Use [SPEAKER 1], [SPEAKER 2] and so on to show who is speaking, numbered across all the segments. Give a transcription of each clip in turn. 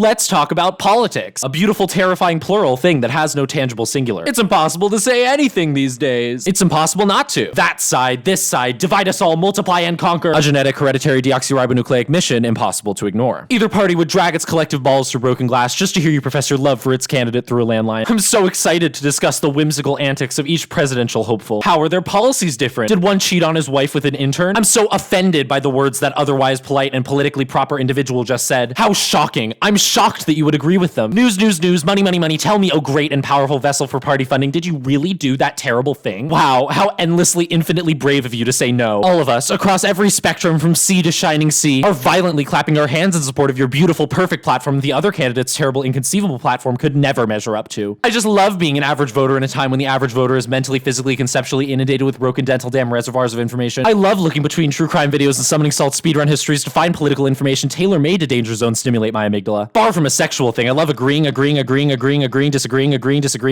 [SPEAKER 1] Let's talk about politics, a beautiful, terrifying plural thing that has no tangible singular. It's impossible to say anything these days. It's impossible not to. That side, this side, divide us all, multiply and conquer. A genetic hereditary deoxyribonucleic mission impossible to ignore. Either party would drag its collective balls through broken glass just to hear you profess your love for its candidate through a landline. I'm so excited to discuss the whimsical antics of each presidential hopeful. How are their policies different? Did one cheat on his wife with an intern? I'm so offended by the words that otherwise polite and politically proper individual just said. How shocking. I'm shocked that you would agree with them. News, news, news, money, money, money. Tell me, oh great and powerful vessel for party funding, did you really do that terrible thing? Wow, how endlessly, infinitely brave of you to say no. All of us, across every spectrum from sea to shining sea, are violently clapping our hands in support of your beautiful, perfect platform the other candidate's terrible, inconceivable platform could never measure up to. I just love being an average voter in a time when the average voter is mentally, physically, conceptually inundated with broken dental dam reservoirs of information. I love looking between true crime videos and summoning salt speedrun histories to find political information tailor-made to danger zone stimulate my amygdala. Far from a sexual thing, I love agreeing, disagreeing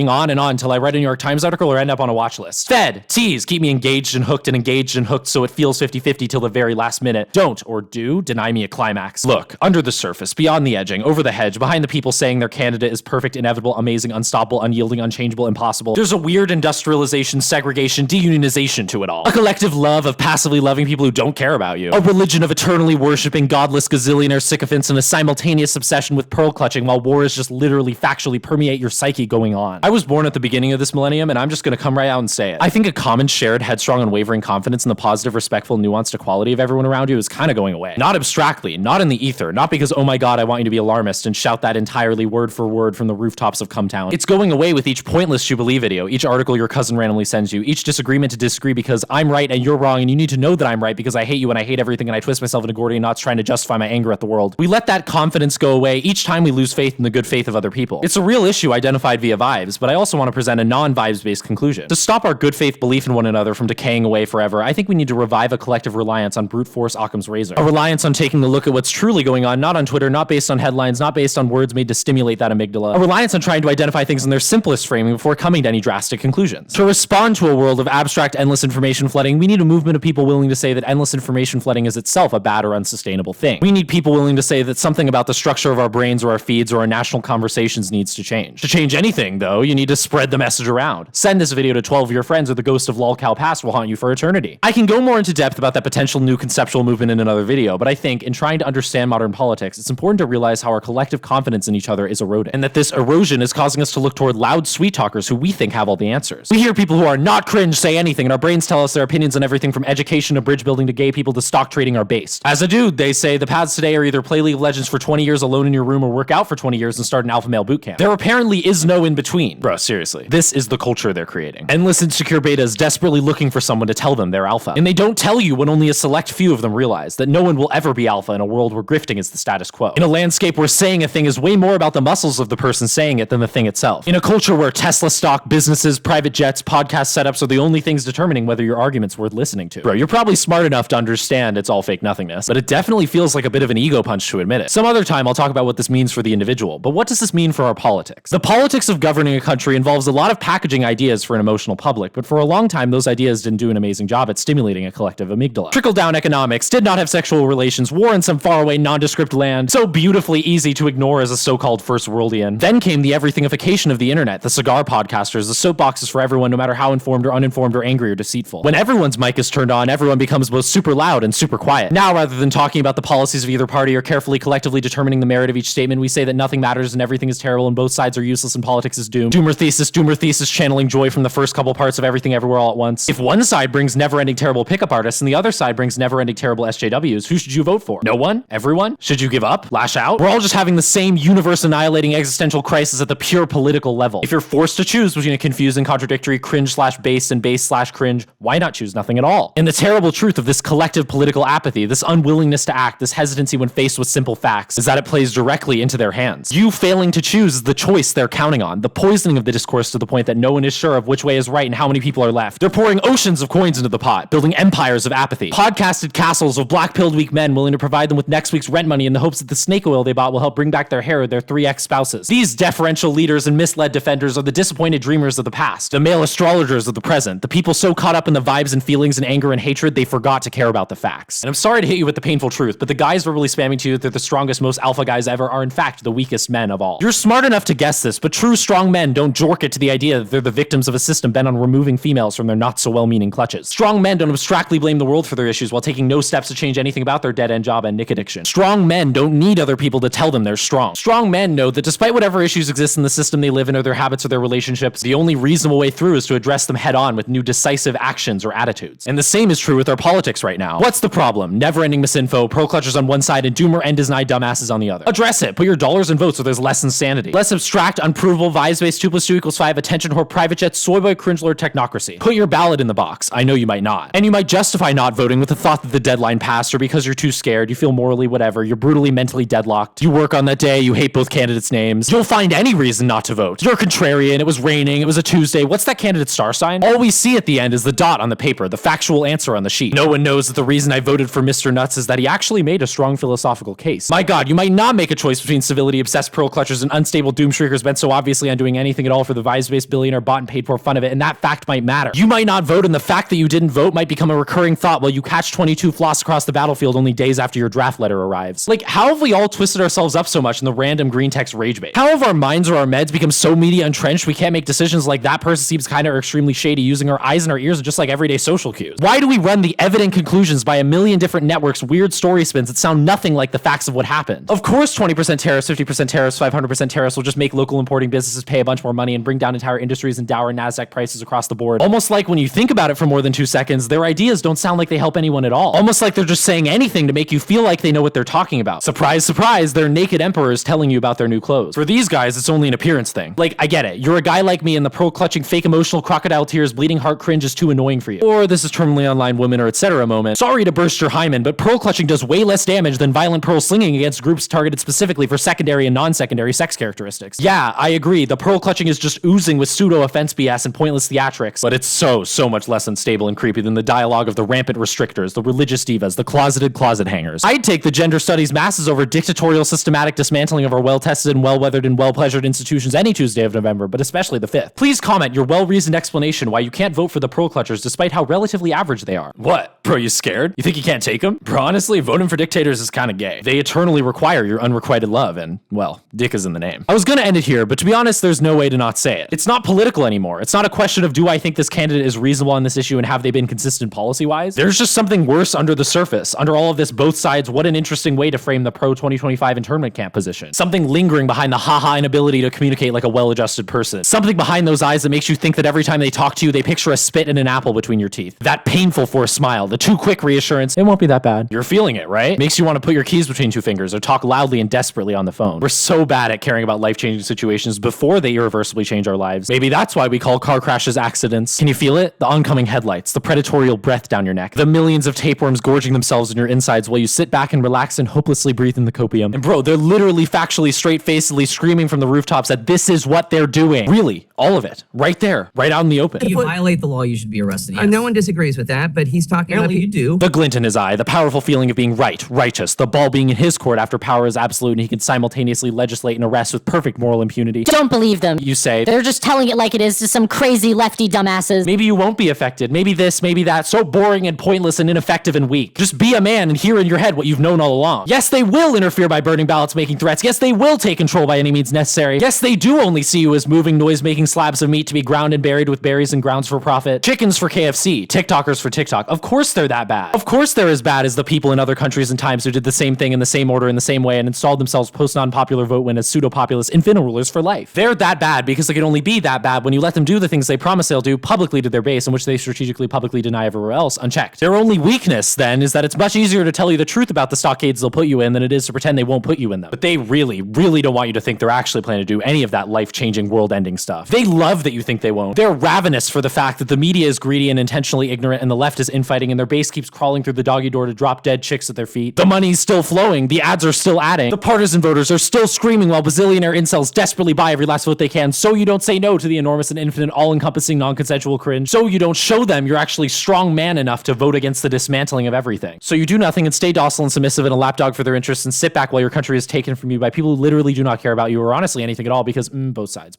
[SPEAKER 1] on and on until I write a New York Times article or end up on a watch list. Fed, tease, keep me engaged and hooked so it feels 50-50 till the very last minute. Don't, or do, deny me a climax. Look, under the surface, beyond the edging, over the hedge, behind the people saying their candidate is perfect, inevitable, amazing, unstoppable, unyielding, unchangeable, impossible, there's a weird industrialization, segregation, deunionization to it all. A collective love of passively loving people who don't care about you. A religion of eternally worshipping godless gazillionaire sycophants and a simultaneous obsession with pearl clutching while war is just literally factually permeate your psyche going on. I was born at the beginning of this millennium and I'm just gonna come right out and say it. I think a common shared headstrong unwavering confidence in the positive, respectful, nuanced equality of everyone around you is kind of going away. Not abstractly, not in the ether, not because oh my god I want you to be alarmist and shout that entirely word for word from the rooftops of Cumtown. It's going away with each pointless Jubilee video, each article your cousin randomly sends you, each disagreement to disagree because I'm right and you're wrong and you need to know that I'm right because I hate you and I hate everything and I twist myself into Gordian knots trying to justify my anger at the world. We let that confidence go away each time we lose faith in the good faith of other people. It's a real issue identified via vibes, but I also want to present a non-vibes based conclusion. To stop our good faith belief in one another from decaying away forever, I think we need to revive a collective reliance on brute force Occam's razor. A reliance on taking a look at what's truly going on, not on Twitter, not based on headlines, not based on words made to stimulate that amygdala. A reliance on trying to identify things in their simplest framing before coming to any drastic conclusions. To respond to a world of abstract, endless information flooding, we need a movement of people willing to say that endless information flooding is itself a bad or unsustainable thing. We need people willing to say that something about the structure of our brains or our feeds or our national conversations needs to change. To change anything, though, you need to spread the message around. Send this video to 12 of your friends or the ghost of lolcow past will haunt you for eternity. I can go more into depth about that potential new conceptual movement in another video, but I think in trying to understand modern politics, it's important to realize how our collective confidence in each other is eroding, and that this erosion is causing us to look toward loud sweet talkers who we think have all the answers. We hear people who are not cringe say anything, and our brains tell us their opinions on everything from education to bridge building to gay people to stock trading are based. As a dude, they say the paths today are either play League of Legends for 20 years alone in your room or work out for 20 years and start an alpha male boot camp. There apparently is no in between. Bro, seriously. This is the culture they're creating. Endless insecure betas desperately looking for someone to tell them they're alpha. And they don't tell you when only a select few of them realize that no one will ever be alpha in a world where grifting is the status quo. In a landscape where saying a thing is way more about the muscles of the person saying it than the thing itself. In a culture where Tesla stock, businesses, private jets, podcast setups are the only things determining whether your argument's worth listening to. Bro, you're probably smart enough to understand it's all fake nothingness, but it definitely feels like a bit of an ego punch to admit it. Some other time I'll talk about what this means for the individual, but what does this mean for our politics? The politics of governing a country involves a lot of packaging ideas for an emotional public, but for a long time those ideas didn't do an amazing job at stimulating a collective amygdala. Trickle-down economics, did not have sexual relations, war in some faraway nondescript land, so beautifully easy to ignore as a so-called first worldian. Then came the everythingification of the internet, the cigar podcasters, the soapboxes for everyone no matter how informed or uninformed or angry or deceitful. When everyone's mic is turned on, everyone becomes both super loud and super quiet. Now rather than talking about the policies of either party or carefully collectively determining the merit of each statement, we say that nothing matters and everything is terrible and both sides are useless and politics is doomed. Doomer thesis, channeling joy from the first couple parts of Everything Everywhere All at Once. If one side brings never-ending terrible pickup artists and the other side brings never-ending terrible SJWs, who should you vote for? No one? Everyone? Should you give up? Lash out? We're all just having the same universe-annihilating existential crisis at the pure political level. If you're forced to choose between a confusing, contradictory, cringe/base and base/cringe, why not choose nothing at all? And the terrible truth of this collective political apathy, this unwillingness to act, this hesitancy when faced with simple facts, is that it plays directly into their hands. You failing to choose is the choice they're counting on, the poisoning of the discourse to the point that no one is sure of which way is right and how many people are left. They're pouring oceans of coins into the pot, building empires of apathy, podcasted castles of black-pilled weak men willing to provide them with next week's rent money in the hopes that the snake oil they bought will help bring back their hair or their 3 ex-spouses. These deferential leaders and misled defenders are the disappointed dreamers of the past, the male astrologers of the present, the people so caught up in the vibes and feelings and anger and hatred they forgot to care about the facts. And I'm sorry to hit you with the painful truth, but the guys verbally spamming to you that they're the strongest, most alpha guys ever ever are in fact the weakest men of all. You're smart enough to guess this, but true strong men don't jork it to the idea that they're the victims of a system bent on removing females from their not so well-meaning clutches. Strong men don't abstractly blame the world for their issues while taking no steps to change anything about their dead-end job and nick addiction. Strong men don't need other people to tell them they're strong. Strong men know that despite whatever issues exist in the system they live in or their habits or their relationships, the only reasonable way through is to address them head-on with new decisive actions or attitudes. And the same is true with our politics right now. What's the problem? Never-ending misinfo, pro-clutchers on one side and doomer and denied dumbasses on the other. Address it. Put your dollars in votes so there's less insanity. Less abstract, unprovable, vibes-based 2 + 2 = 5, attention whore, private jet, soy boy, cringe lord technocracy. Put your ballot in the box. I know you might not. And you might justify not voting with the thought that the deadline passed or because you're too scared, you feel morally whatever, you're brutally mentally deadlocked, you work on that day, you hate both candidates' names. You'll find any reason not to vote. You're contrarian, it was raining, it was a Tuesday, what's that candidate's star sign? All we see at the end is the dot on the paper, the factual answer on the sheet. No one knows that the reason I voted for Mr. Nuts is that he actually made a strong philosophical case. My god, you might not make a choice between civility-obsessed pearl clutchers and unstable doom shriekers bent so obviously on doing anything at all for the vibes-based billionaire bought and paid for fun of it, and that fact might matter. You might not vote, and the fact that you didn't vote might become a recurring thought while you catch 22 floss across the battlefield only days after your draft letter arrives. Like, how have we all twisted ourselves up so much in the random green text rage bait? How have our minds or our meds become so media entrenched we can't make decisions like that person seems kinda or extremely shady using our eyes and our ears just like everyday social cues? Why do we run the evident conclusions by a million different networks, weird story spins that sound nothing like the facts of what happened? Of course 20% tariffs, 50% tariffs, 500% tariffs will just make local importing businesses pay a bunch more money and bring down entire industries and dour NASDAQ prices across the board. Almost like when you think about it for more than 2 seconds, their ideas don't sound like they help anyone at all. Almost like they're just saying anything to make you feel like they know what they're talking about. Surprise, surprise, they're naked emperors telling you about their new clothes. For these guys, it's only an appearance thing. Like, I get it. You're a guy like me and the pro-clutching, fake emotional crocodile tears, bleeding heart cringe is too annoying for you. Or this is terminally online woman or etc. moment. Sorry to burst your hymen, but pro-clutching does way less damage than violent pearl slinging against groups targeted specifically for secondary and non-secondary sex characteristics. Yeah, I agree. The pearl clutching is just oozing with pseudo-offense BS and pointless theatrics, but it's so much less unstable and creepy than the dialogue of the rampant restrictors, the religious divas, the closeted closet hangers. I'd take the gender studies masses over dictatorial systematic dismantling of our well-tested and well-weathered and well-pleasured institutions any Tuesday of November, but especially the 5th. Please comment your well-reasoned explanation why you can't vote for the pearl clutchers despite how relatively average they are. What? Bro, you scared? You think you can't take them? Bro, honestly, voting for dictators is kinda gay. They eternally require your unrequited love and, well, dick is in the name. I was gonna end it here, but to be honest, there's no way to not say it. It's not political anymore. It's not a question of do I think this candidate is reasonable on this issue and have they been consistent policy-wise? There's just something worse under the surface. Under all of this, both sides, what an interesting way to frame the pro-2025 internment camp position. Something lingering behind the haha inability to communicate like a well-adjusted person. Something behind those eyes that makes you think that every time they talk to you, they picture a spit and an apple between your teeth. That painful forced smile, the too quick reassurance, it won't be that bad. You're feeling it, right? Makes you want to put your keys between 2 fingers or talk loudly and desperately on the phone. We're so bad at caring about life-changing situations before they irreversibly change our lives. Maybe that's why we call car crashes accidents. Can you feel it? The oncoming headlights, the predatorial breath down your neck, the millions of tapeworms gorging themselves in your insides while you sit back and relax and hopelessly breathe in the copium. And bro, they're literally factually straight-facedly screaming from the rooftops that this is what they're doing. Really, all of it. Right there, right out in the open.
[SPEAKER 2] If you violate the law, you should be arrested.
[SPEAKER 3] No one disagrees with that, but he's talking about
[SPEAKER 2] you do.
[SPEAKER 1] The glint in his eye, the powerful feeling of being right, righteous, the ball being in his court after power is absolute and he can simultaneously legislate and arrest with perfect moral impunity.
[SPEAKER 4] Don't believe them.
[SPEAKER 1] You say,
[SPEAKER 4] They're just telling it like it is to some crazy lefty dumbasses.
[SPEAKER 1] maybe you won't be affected, maybe this, maybe that, so boring and pointless and ineffective and weak. Just be a man and hear in your head what you've known all along. Yes, they will interfere by burning ballots, making threats. Yes, they will take control by any means necessary. Yes, they do only see you as moving, noise-making slabs of meat to be ground and buried with berries and grounds for profit. Chickens for KFC, TikTokers for TikTok. Of course they're that bad. Of course they're as bad as the people in other countries and times who did the same thing in the same order in the same way and installed themselves post-non-popular vote win as pseudo-populist infernal rulers for life. They're that bad because they can only be that bad when you let them do the things they promise they'll do publicly to their base and which they strategically publicly deny everywhere else unchecked. Their only weakness, then, is that it's much easier to tell you the truth about the stockades they'll put you in than it is to pretend they won't put you in them. But they really don't want you to think they're actually planning to do any of that life-changing, world-ending stuff. They love that you think they won't. They're ravenous for the fact that the media is greedy and intentionally ignorant and the left is infighting and their base keeps crawling through the doggy door to drop dead chicks at their feet. The money's still flowing, the ads are still adding, the partisan voters are still screaming while bazillionaire incels desperately buy every last vote they can so you don't say no to the enormous and infinite all-encompassing non-consensual cringe, so you don't show them you're actually strong man enough to vote against the dismantling of everything. So you do nothing and stay docile and submissive and a lapdog for their interests and sit back while your country is taken from you by people who literally do not care about you or honestly anything at all because both sides.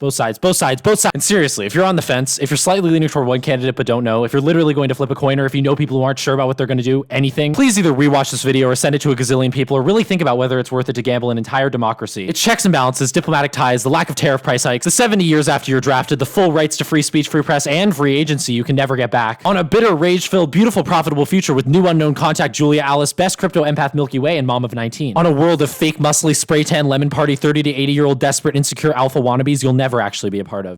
[SPEAKER 1] both sides. And seriously, if you're on the fence, if you're slightly leaning toward one candidate but don't know, if you're literally going to flip a coin, or if you know people who aren't sure about what they're going to do, anything, please either rewatch this video or send it to a gazillion people, or really think about whether it's worth it to gamble an entire democracy. It's checks and balances, diplomatic ties, the lack of tariff price hikes, the 70 years after you're drafted, the full rights to free speech, free press, and free agency you can never get back. On a bitter, rage-filled, beautiful, profitable future with new unknown contact Julia Alice, best crypto empath Milky Way, and mom of 19. On a world of fake, muscly, spray tan, lemon party, 30 to 80-year-old desperate, insecure alpha wannabes you'll never actually be a part of.